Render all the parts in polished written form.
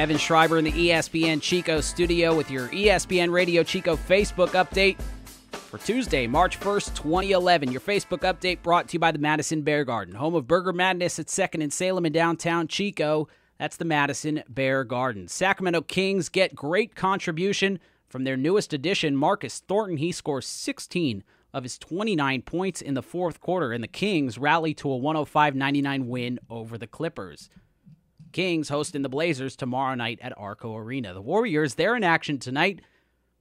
Evan Schreiber in the ESPN Chico studio with your ESPN Radio Chico Facebook update for Tuesday, March 1st, 2011. Your Facebook update brought to you by the Madison Bear Garden, home of Burger Madness at 2nd and Salem in downtown Chico. That's the Madison Bear Garden. Sacramento Kings get great contribution from their newest addition, Marcus Thornton. He scores 16 of his 29 points in the fourth quarter, and the Kings rally to a 105-99 win over the Clippers. Kings hosting the Blazers tomorrow night at Arco Arena. The Warriors, they're in action tonight.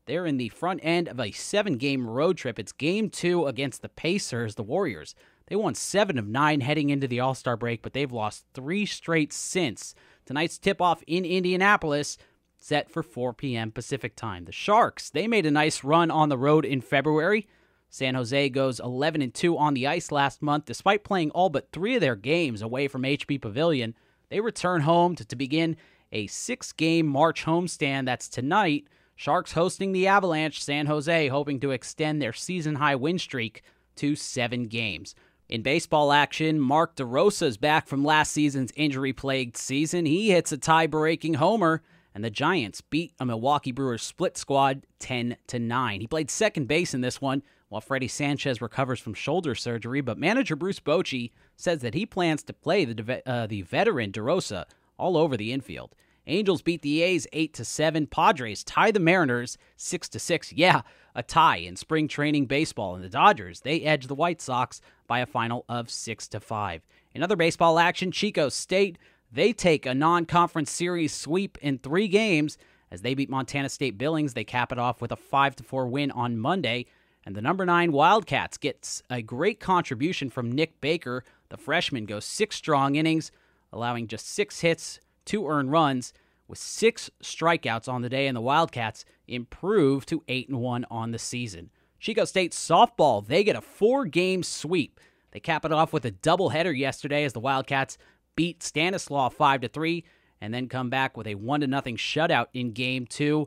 They're in the front end of a 7-game road trip. It's Game 2 against the Pacers. The Warriors, they won 7 of 9 heading into the All-Star break, but they've lost 3 straight since. Tonight's tip-off in Indianapolis, set for 4 p.m. Pacific time. The Sharks, they made a nice run on the road in February. San Jose goes 11-2 on the ice last month. Despite playing all but 3 of their games away from HB Pavilion, they return home to begin a 6-game March homestand. That's tonight. Sharks hosting the Avalanche. San Jose hoping to extend their season-high win streak to 7 games. In baseball action, Mark DeRosa is back from last season's injury-plagued season. He hits a tie-breaking homer, and the Giants beat a Milwaukee Brewers split squad 10-9. He played second base in this one while Freddie Sanchez recovers from shoulder surgery, but manager Bruce Bochy says that he plans to play the veteran DeRosa all over the infield. Angels beat the A's 8-7. Padres tie the Mariners 6-6. Yeah, a tie in spring training baseball. And the Dodgers, they edge the White Sox by a final of 6-5. In other baseball action, Chico State, they take a non-conference series sweep in 3 games as they beat Montana State Billings. They cap it off with a 5-4 win on Monday. And the number 9 Wildcats gets a great contribution from Nick Baker. The freshman goes 6 strong innings, allowing just 6 hits, 2 earned runs, with 6 strikeouts on the day, and the Wildcats improve to 8-1 on the season. Chico State softball, they get a 4-game sweep. They cap it off with a doubleheader yesterday as the Wildcats beat Stanislaus 5-3, and then come back with a 1-0 shutout in Game 2.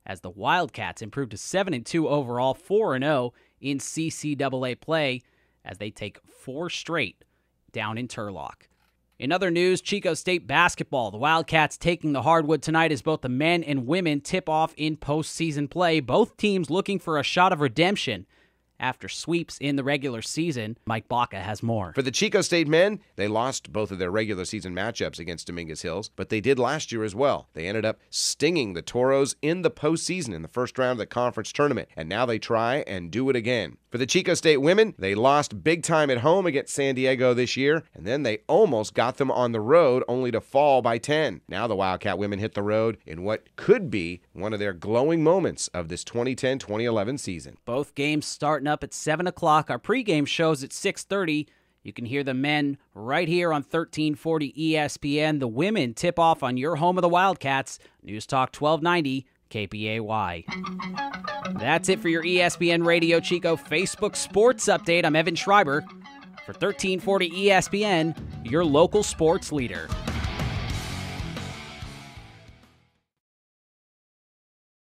As the Wildcats improve to 7-2 overall, 4-0 in CCAA play as they take 4 straight down in Turlock. In other news, Chico State basketball, the Wildcats taking the hardwood tonight as both the men and women tip off in postseason play. Both teams looking for a shot of redemption after sweeps in the regular season. Mike Baca has more. For the Chico State men, they lost both of their regular season matchups against Dominguez Hills, but they did last year as well. They ended up stinging the Toros in the postseason in the first round of the conference tournament, and now they try and do it again. For the Chico State women, they lost big time at home against San Diego this year, and then they almost got them on the road only to fall by 10. Now the Wildcat women hit the road in what could be one of their glowing moments of this 2010-2011 season. Both games starting up at 7 o'clock. Our pregame show's at 6:30. You can hear the men right here on 1340 ESPN. The women tip off on your home of the Wildcats, News Talk 1290 KPAY. That's it for your ESPN Radio Chico Facebook Sports Update. I'm Evan Schreiber for 1340 ESPN, your local sports leader.